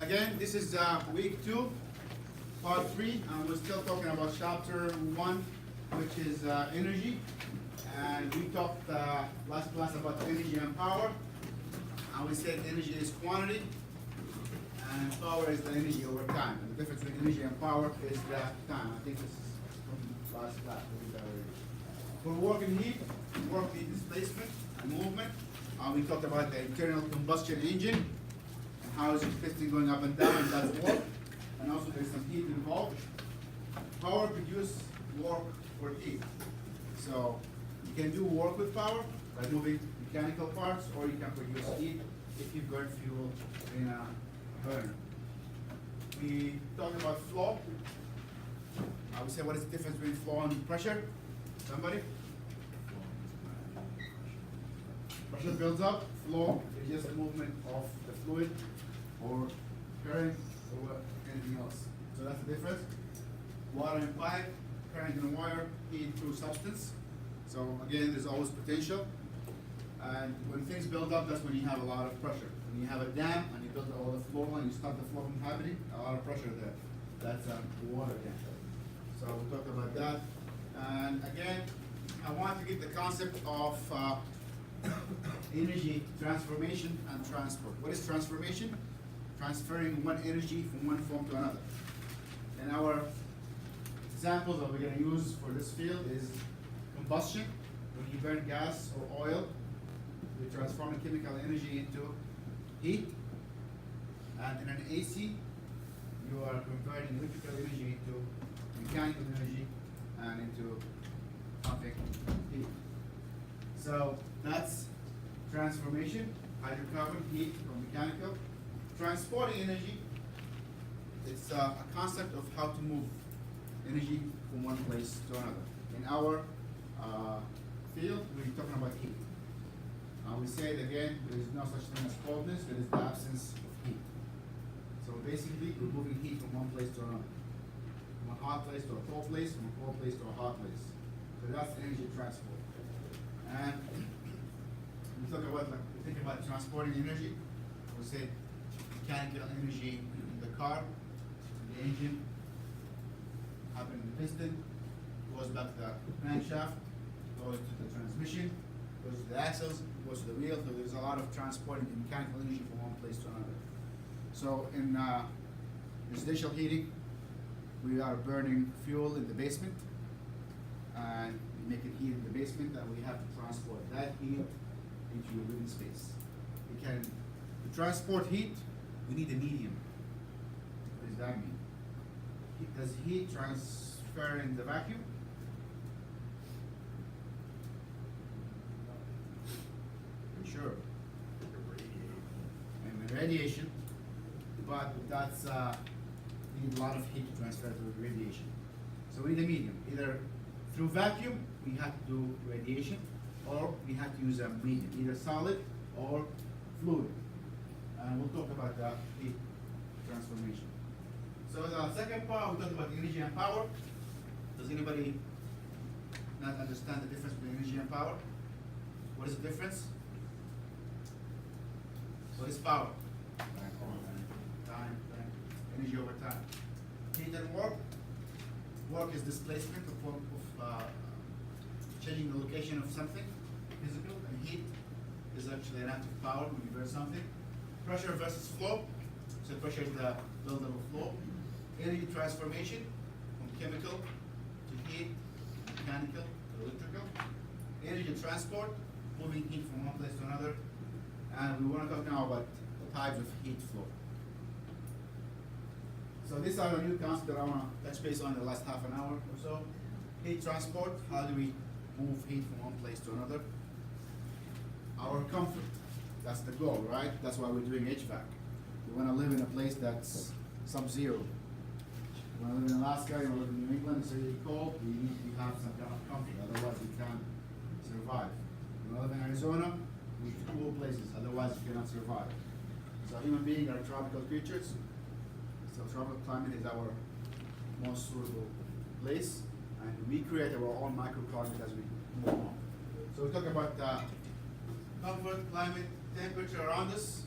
Again, this is week 2, part 3, and we're still talking about chapter 1, which is energy. And we talked last class about energy and power. And we said energy is quantity, and power is the energy over time. And the difference between energy and power is the time. I think this is from last class. For work and heat, work heat displacement and movement. We talked about the internal combustion engine. How is it piston going up and down, and that's work. And also there's some heat involved. Power produces work for heat. So you can do work with power by moving mechanical parts, or you can produce heat if you burn fuel in a burner. We talked about flow. I would say, what is the difference between flow and pressure? Somebody? Pressure builds up, flow is just the movement of the fluid or current or anything else. So that's the difference. Water in pipe, current in wire, heat through substance. So again, there's always potential. And when things build up, that's when you have a lot of pressure. When you have a dam and you build all the flow and you stop the flow from happening, a lot of pressure there. That's a water dam. So we'll talk about that. And again, I want to give the concept of energy transformation and transport. What is transformation? Transferring one energy from one form to another. And our examples that we're going to use for this field is combustion. When you burn gas or oil, you transform chemical energy into heat. And in an AC, you are converting electrical energy into mechanical energy and into pumping heat. So that's transformation, hydrocarbon, heat from mechanical. Transporting energy, it's a concept of how to move energy from one place to another. In our field, we're talking about heat. We say it again, there is no such thing as coldness, there is the absence of heat. So basically, we're moving heat from one place to another. From a hot place to a cold place, from a cold place to a hot place. So that's energy transport. And we talk about, like, we think about transporting energy. We say mechanical energy in the car, the engine, happen in the piston, goes back to the crankshaft, goes to the transmission, goes to the axles, goes to the wheel. So there's a lot of transporting mechanical energy from one place to another. So in residential heating, we are burning fuel in the basement, and we make it heat in the basement, and we have to transport that heat into your living space. To transport heat, we need a medium. What does that mean? Does heat transfer in the vacuum? Sure. And radiation, but that's we need a lot of heat to transfer to radiation. So we need a medium. Either through vacuum, we have to do radiation, or we have to use a medium, either solid or fluid. And we'll talk about the heat transformation. So the second part, we talked about energy and power. Does anybody not understand the difference between energy and power? What is the difference? What is power? Time, energy over time. Heat and work. Work is displacement of changing the location of something physical, and heat is actually an active power when you burn something. Pressure versus flow. So pressure is the buildup of flow. Energy transformation from chemical to heat, mechanical to electrical. Energy transport, moving heat from one place to another. And we want to talk now about the types of heat flow. So these are the new concepts that I want to touch base on in the last half an hour or so. Heat transport, how do we move heat from one place to another? Our comfort, that's the goal, right? That's why we're doing HVAC. We want to live in a place that's sub-zero. You want to live in Alaska, you want to live in New England, it's really cold, we need to have some kind of comfort, otherwise we can't survive. You want to live in Arizona, we need cool places, otherwise you cannot survive. So human beings are tropical creatures. So tropical climate is our most suitable place, and we create our own microclimate as we move on. So we talk about comfort, climate, temperature around us,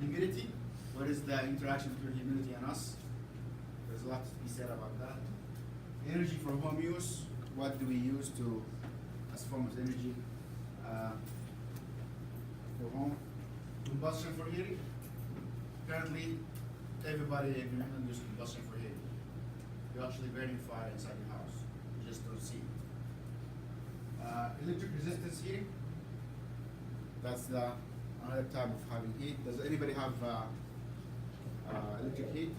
humidity, What is the interaction between humidity and us? There's a lot to be said about that. Energy for home use. What do we use to, as form of energy for home? Combustion for heating. Currently, everybody in New England uses combustion for heating. You're actually burning fire inside your house. You just don't see it. Electric resistance heating. That's another type of having heat. Does anybody have electric heat?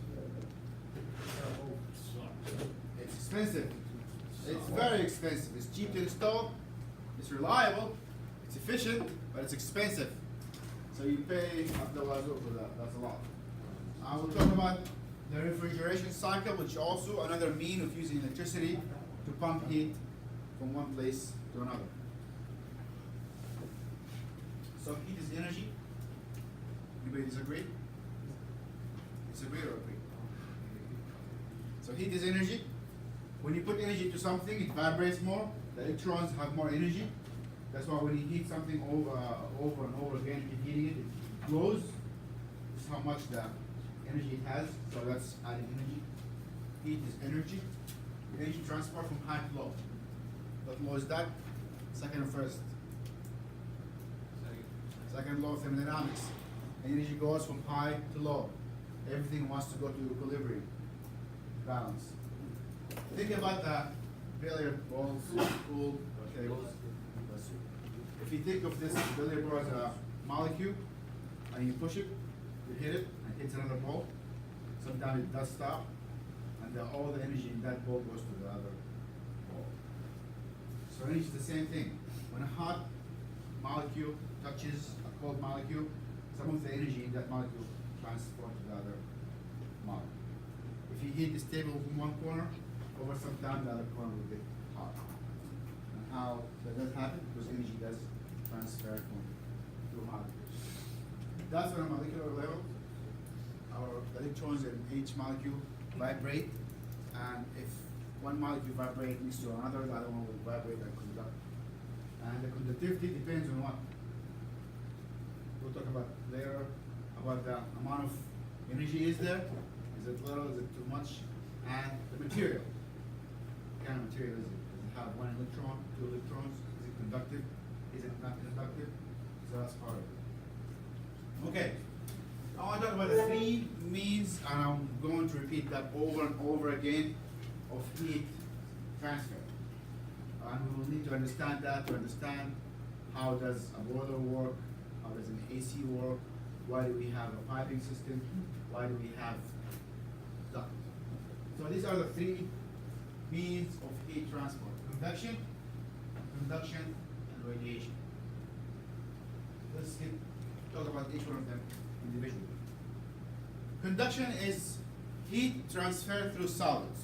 It's expensive. It's very expensive. It's cheap to install. It's reliable. It's efficient, but it's expensive. So you pay $1,000 for that. That's a lot. I will talk about the refrigeration cycle, which is also another mean of using electricity to pump heat from one place to another. So heat is energy. Anybody disagree? Disagree or agree? So heat is energy. When you put energy to something, it vibrates more. The electrons have more energy. That's why when you heat something over and over again, keep heating it, it glows. This is how much the energy it has. So that's adding energy. Heat is energy. Energy transport from high to low. What law is that? Second or first? Second law of thermodynamics. Energy goes from high to low. Everything wants to go to equilibrium, balance. Think about the billiard balls, pool tables. If you think of this billiard ball as a molecule, and you push it, you hit it, and it hits another ball, sometimes it does stop, and all the energy in that ball goes to the other ball. So energy is the same thing. When a hot molecule touches a cold molecule, some of the energy in that molecule transports to the other molecule. If you heat this table from one corner, over some time the other corner will get hot. And how that does happen? Because energy does transfer from through molecules. That's on a molecular level. Our electrons in each molecule vibrate, and if one molecule vibrates next to another, the other one will vibrate and conduct. And the conductivity depends on what? We'll talk about later about the amount of energy is there. Is it little? Is it too much? And the material. What kind of material is it? Does it have one electron, two electrons? Is it conductive? Is it not conductive? So that's part of it. Okay. I want to talk about the three means, and I'm going to repeat that over and over again, of heat transfer. And we will need to understand that to understand how does a boiler work, how does an AC work, why do we have a piping system, why do we have duct. So these are the three means of heat transport: convection, conduction, and radiation. Let's talk about each one of them individually. Conduction is heat transfer through solids.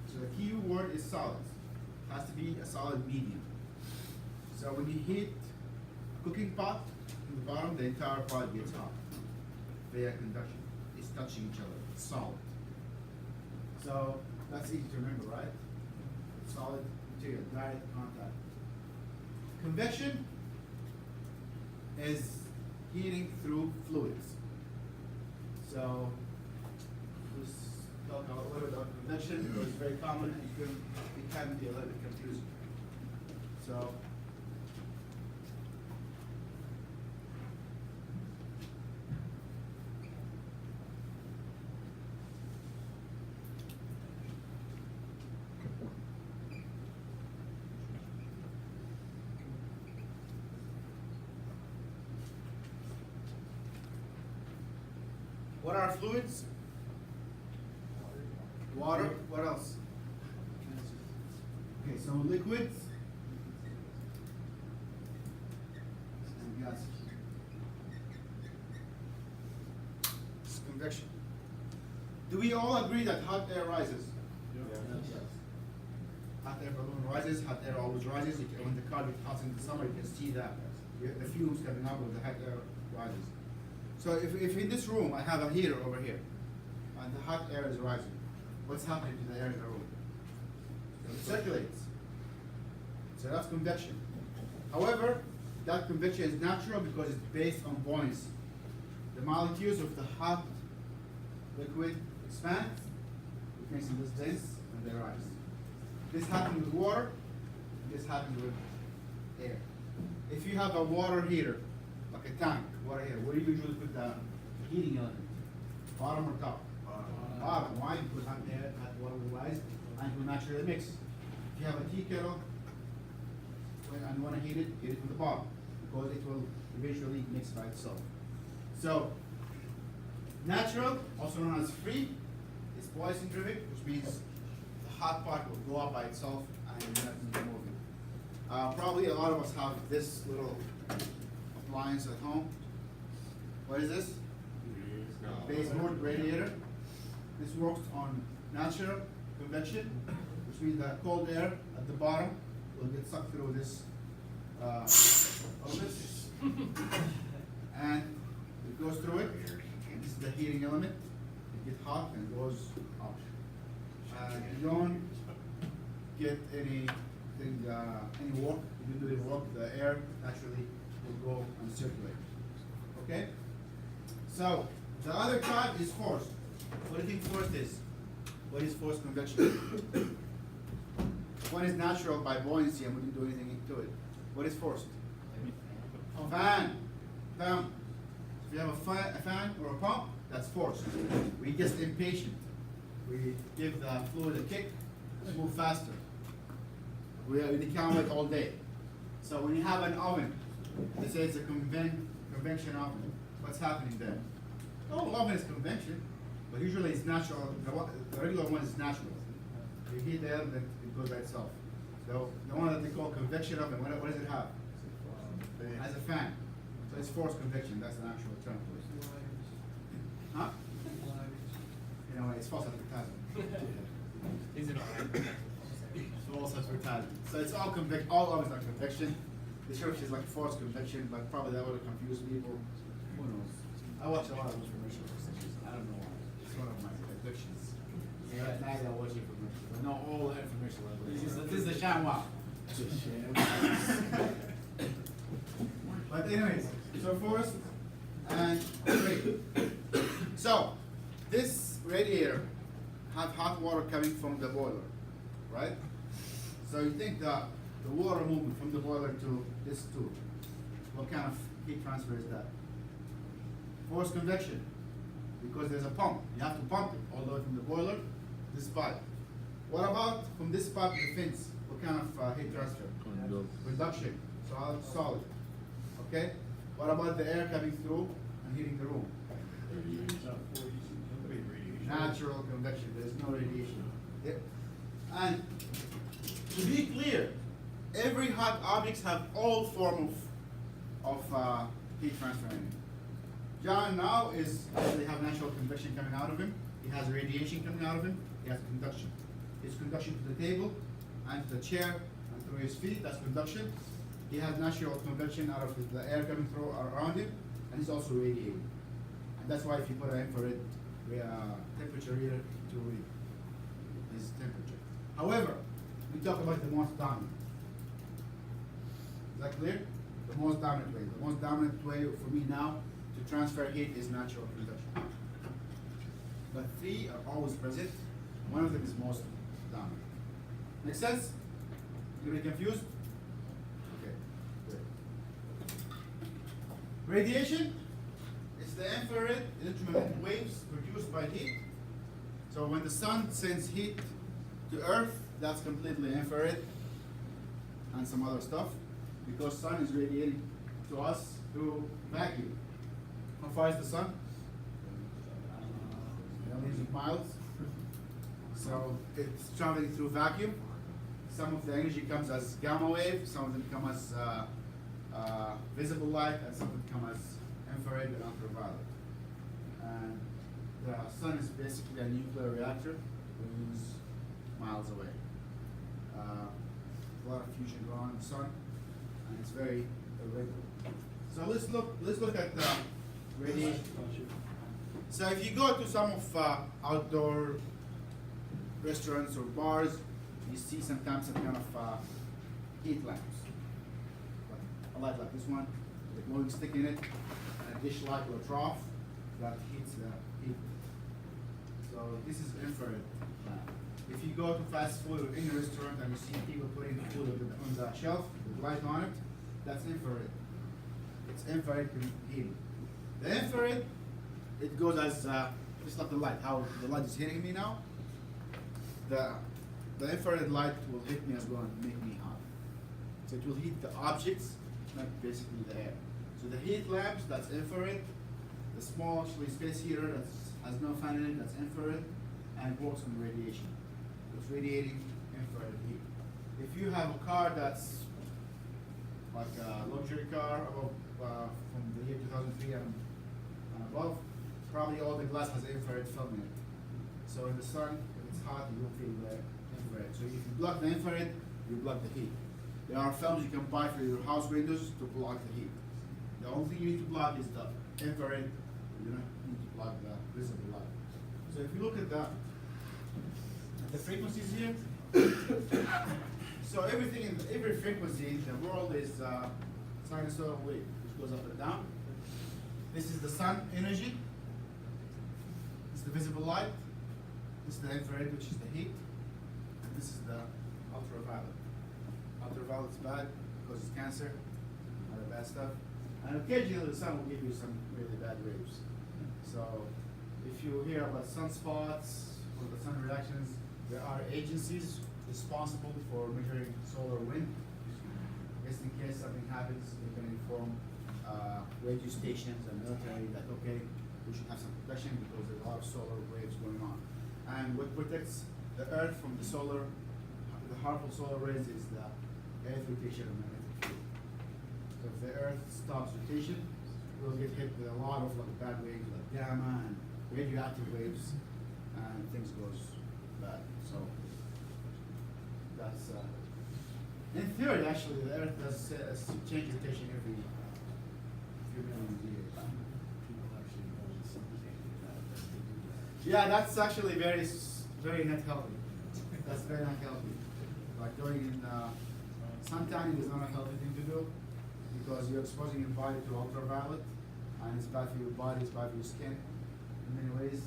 So the key word is solids. It has to be a solid medium. So when you heat a cooking pot, in the bottom, the entire pot gets hot via conduction. It's touching each other. It's solid. So that's easy to remember, right? Solid material, direct contact. Convection is heating through fluids. So let's talk a little bit about convection because it's very common and it can be a little bit confusing. So what are fluids? Water. What else? Okay, so liquids and gases. Convection. Do we all agree that hot air rises? Yes. Hot air balloon rises. Hot air always rises. When the car gets hot in the summer, you can see that the fumes coming up with the hot air rises. So if in this room I have a heater over here, and the hot air is rising, what's happening to the air in the room? It circulates. So that's convection. However, that convection is natural because it's based on buoyancy. the molecules of the hot liquid expand, increasing this dense, and they rise. This happens with water, this happens with air. If you have a water heater, like a tank, water heater, where do you usually put the heating element? Bottom or top? Bottom. Why? Because hot air, hot water will rise, and it will naturally mix. If you have a tea kettle, and you want to heat it from the bottom, because it will eventually mix by itself. So, natural, also known as free, is Poisson driven, which means the hot part will go up by itself and you don't need to move it. Probably a lot of us have this little appliance at home. What is this? Baseboard radiator. This works on natural convection, which means that cold air at the bottom will get sucked through this orifice, and it goes through it. This is the heating element. It gets hot and it goes up. You don't get any work. If you do the work, the air naturally will go and circulate. Okay? So the other type is forced. What do you think forced is? What is forced convection? One is natural by buoyancy and we didn't do anything to it. What is forced? Fan. If you have a fan or a pump, that's forced. We get impatient. We give the fluid a kick to move faster. We can't wait all day. So when you have an oven, they say it's a convection oven. What's happening there? The whole oven is convection, but usually it's natural. The regular one is natural. You heat the air, then it goes by itself. So the one that they call convection oven, what does it have? It has a fan. So it's forced convection. That's an actual term for it. Huh? You know, it's false advertising. Is it alright? It's false advertising. So it's all all ovens are convection. The church is like forced convection, but probably that would have confused people. Who knows? I watch a lot of those commercials. I don't know why. It's one of my addictions. Yeah, at night I watch it commercials. But not all the information. This is the ShamWow. But anyways, so forced and free. So this radiator have hot water coming from the boiler, right? So you think that the water movement from the boiler to this tube, what kind of heat transfer is that? Forced convection, because there's a pump. You have to pump it all the way from the boiler to this pipe. What about from this pipe to the fence? What kind of heat transfer? Reduction, solid. Okay? What about the air coming through and heating the room? Natural convection, there's no radiation. Yep. And to be clear, every hot objects have all form of heat transfer in it. John now actually have natural convection coming out of him. He has radiation coming out of him. He has conduction. His conduction to the table and to the chair and through his feet, that's conduction. He has natural convection out of the air coming through around him, and he's also radiating. And that's why if you put an infrared temperature reader to read his temperature. However, we talk about the most dominant. Is that clear? The most dominant way. The most dominant way for me now to transfer heat is natural conduction. But three are always present. One of them is most dominant. Make sense? Anybody confused? Okay, good. Radiation is the infrared electromagnetic waves produced by heat. So when the sun sends heat to Earth, that's completely infrared and some other stuff, because sun is radiating to us through vacuum. How far is the sun? Millions of miles. So it's traveling through vacuum. Some of the energy comes as gamma wave, some of them come as visible light, and some of them come as infrared and ultraviolet. And the sun is basically a nuclear reactor, which is miles away. A lot of fusion going on in the sun, and it's very irregular. So let's look at the radiation. So if you go to some of outdoor restaurants or bars, you see sometimes some kind of heat lamps. A light like this one, with a glowing stick in it, and a dish light or a trough. that heats the heat. So this is infrared lamp. If you go to fast food or any restaurant and you see people putting food on the shelf with light on it, that's infrared. It's infrared heating. The infrared, it goes as just like the light. How the light is hitting me now, the infrared light will hit me as well and make me hot. So it will heat the objects, not basically the air. So the heat lamps, that's infrared. The small actually space heater that has no fan in it, that's infrared, and works on radiation. It's radiating infrared heat. If you have a car that's like a luxury car above, from the year 2003 and above, probably all the glass has infrared film in it. So in the sun, if it's hot, you don't feel the infrared. So if you block the infrared, you block the heat. There are films you can buy for your house windows to block the heat. The only thing you need to block is the infrared. You don't need to block the visible light. So if you look at the frequencies here, so everything in every frequency in the world is sinusoidal wave, which goes up and down. This is the sun energy. This is the visible light. This is the infrared, which is the heat. And this is the ultraviolet. Ultraviolet is bad because it's cancer, other bad stuff. And occasionally the sun will give you some really bad waves. So if you hear about sunspots or the sun reactions, there are agencies responsible for measuring solar wind. Just in case something happens, they can inform radio stations and military that, okay, we should have some protection because there's a lot of solar waves going on. And what protects the Earth from the harmful solar rays is the Earth rotation and magnetic field. So if the Earth stops rotation, we'll get hit with a lot of like bad waves like gamma and radioactive waves, and things goes bad. So that's in theory, actually, the Earth does change rotation every few million years. Yeah, that's actually very not healthy. That's very not healthy. Like going in suntanning is not a healthy thing to do because you're exposing your body to ultraviolet, and it's bad for your body, it's bad for your skin in many ways.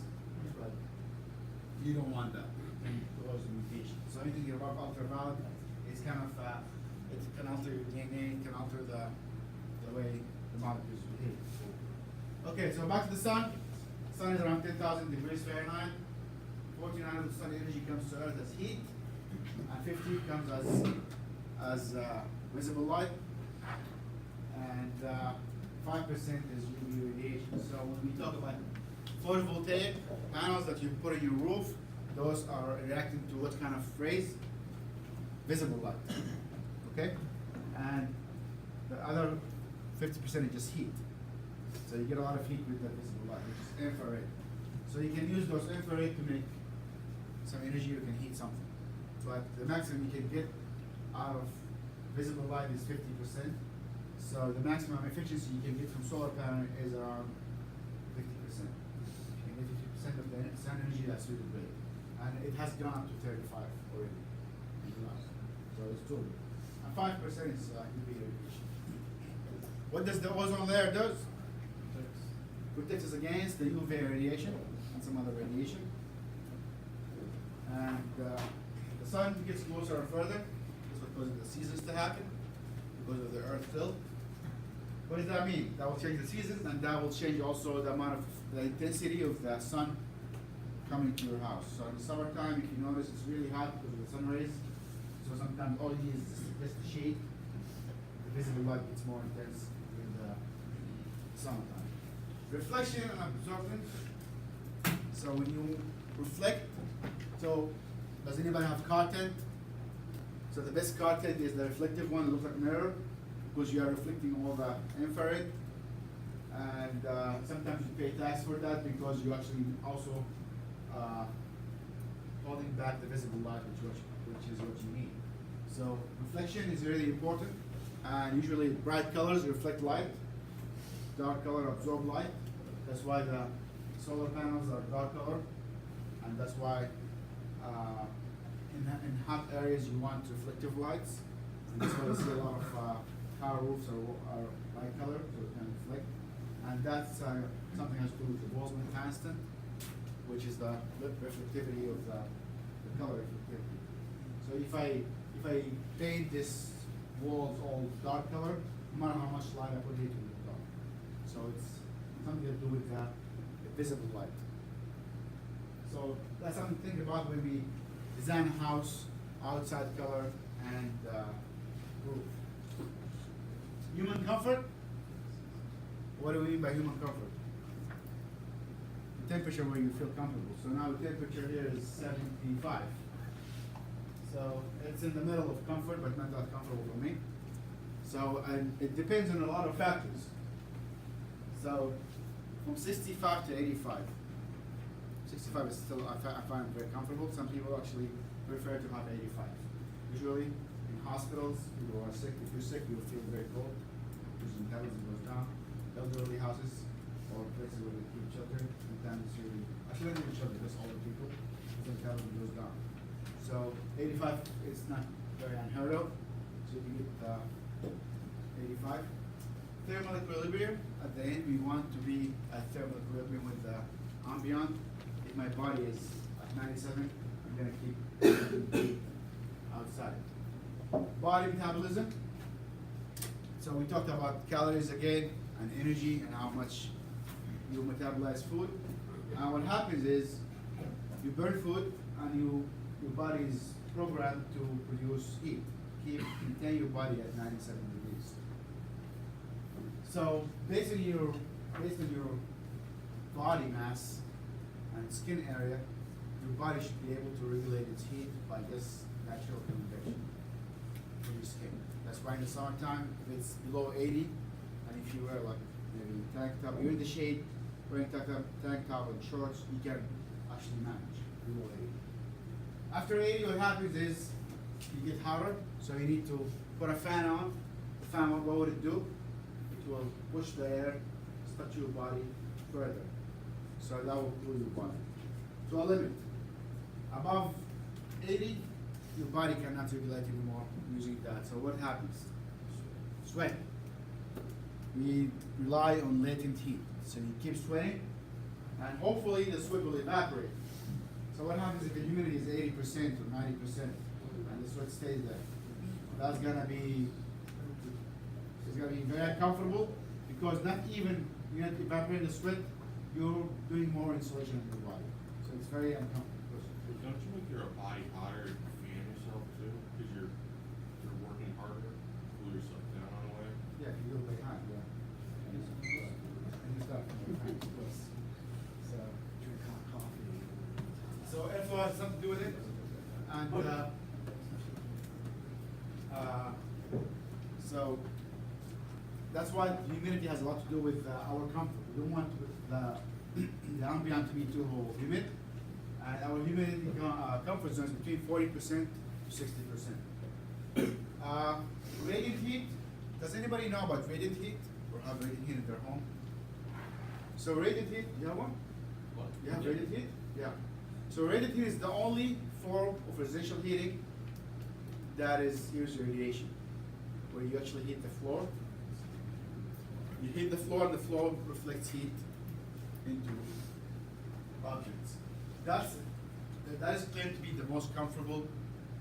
But you don't want that. It causes mutation. So anything about ultraviolet, it's kind of it can alter your DNA, it can alter the way the molecules behave. Okay, so back to the sun. The sun is around 10,000 degrees Fahrenheit. 49 of the sun energy comes to Earth as heat, and 50 comes as visible light, and 5% is UV radiation. So when we talk about photovoltaic panels that you put on your roof, those are reacting to what kind of rays? Visible light. Okay? And the other 50% is just heat. So you get a lot of heat with the visible light, which is infrared. So you can use those infrared to make some energy, you can heat something. But the maximum you can get out of visible light is 50%. So the maximum efficiency you can get from solar panel is around 50%. You can get 50% of the sun energy, that's really great. And it has gone up to 35 already. So it's good. And 5% is UV radiation. What does the ozone layer do? Protects us against the UV radiation and some other radiation. And the sun gets closer and further. That's what causes the seasons to happen because of the Earth tilt. What does that mean? That will change the seasons, and that will change also the amount of the intensity of the sun coming to your house. So in the summertime, if you notice, it's really hot because of the sun rays. So sometimes all you need is just the shade. The visible light gets more intense in the summertime. Reflection and absorption. So when you reflect, so does anybody have car tint? So the best car tint is the reflective one, it looks like a mirror, because you are reflecting all the infrared. And sometimes you pay tax for that because you actually also holding back the visible light, which is what you need. So reflection is really important, and usually bright colors reflect light, dark color absorb light. That's why the solar panels are dark color, and that's why in hot areas you want reflective lights, and that's why you see a lot of car roofs are light color, so it can reflect. And that's something has to do with the Boltzmann constant, which is the reflectivity of the color reflectivity. So if I paint this walls all dark color, no matter how much light I put it will be dark. So it's something to do with the visible light. So that's something to think about when we design a house, outside color and roof. Human comfort. What do we mean by human comfort? The temperature where you feel comfortable. So now the temperature here is 75. So it's in the middle of comfort, but not that comfortable for me. So and it depends on a lot of factors. So from 65 to 85. 65 is still, I find very comfortable. Some people actually prefer to have 85. Usually in hospitals, people who are sick, if you're sick, you'll feel very cold, because your intelligence goes down. Elderly houses or places where they keep children, sometimes it's really, actually not even children, just older people, because intelligence goes down. So 85 is not very unheard of, so you can get 85. Thermal equilibrium, at the end we want to be at thermal equilibrium with the ambient. If my body is at 97, I'm going to keep outside. Body metabolism. So we talked about calories again, and energy, and how much you metabolize food. And what happens is, you burn food, and your body is programmed to produce heat. Maintain your body at 97 degrees. So based on your body mass and skin area, your body should be able to regulate its heat by this natural convection in your skin. That's why in the summertime, if it's below 80, and if you wear like maybe tank top, you're in the shade, wearing tank top and shorts, you can actually manage below 80. After 80, what happens is you get hotter, so you need to put a fan on. The fan, what would it do? It will push the air, touch your body further. So that will cool your body to a limit. Above 80, your body cannot regulate anymore using that. So what happens? Sweat. We rely on latent heat. So you keep sweating, and hopefully the sweat will evaporate. So what happens if the humidity is 80% or 90% and the sweat stays there? That's gonna be, it's gonna be very uncomfortable, because not even, you're not evaporating the sweat, you're doing more insulation in your body. So it's very uncomfortable. Don't you make your body hotter if you fan yourself too? Because you're working harder, cool yourself down on the way? Yeah, if you go like hot, yeah. And you start from your hands, of course. So, drink hot coffee. So airflow has something to do with it. And so that's why humidity has a lot to do with our comfort. We don't want the ambient to be too humid. And our humidity comfort zone is between 40% to 60%. Radiant heat. Does anybody know about radiant heat or have radiant heat in their home? So radiant heat, you have one? What? You have radiant heat? Yeah. So radiant heat is the only form of residential heating that uses radiation, where you actually heat the floor. You heat the floor, and the floor reflects heat into objects. That is claimed to be the most comfortable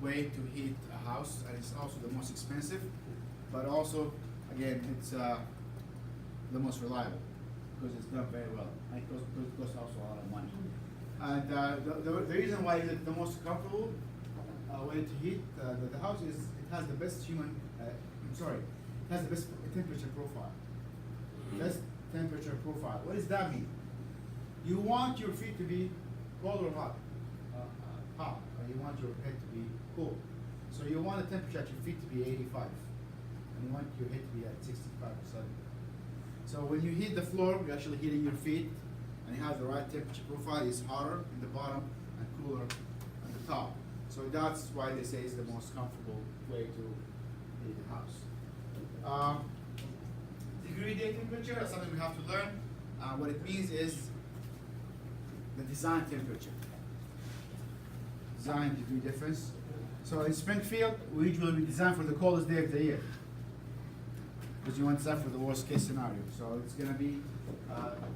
way to heat a house, and it's also the most expensive, but also, again, it's the most reliable, because it's done very well. And it costs also a lot of money. And the reason why it's the most comfortable way to heat the house is it has the best it has the best temperature profile. Best temperature profile. What does that mean? You want your feet to be cold or hot? Hot. Or you want your head to be cool. So you want the temperature at your feet to be 85. And you want your head to be at 65 or 70. So when you heat the floor, you're actually heating your feet, and you have the right temperature profile. It's hotter in the bottom and cooler at the top. So that's why they say it's the most comfortable way to heat the house. Degree day temperature is something we have to learn. What it means is the design temperature. Design degree difference. So in Springfield, we design for the coldest day of the year, because you want to design for the worst case scenario. So it's going to be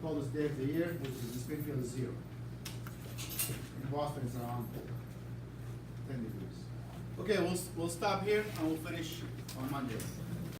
coldest day of the year, which is in Springfield is 0. In Boston it's around 10 degrees. Okay, we'll stop here and we'll finish on Monday.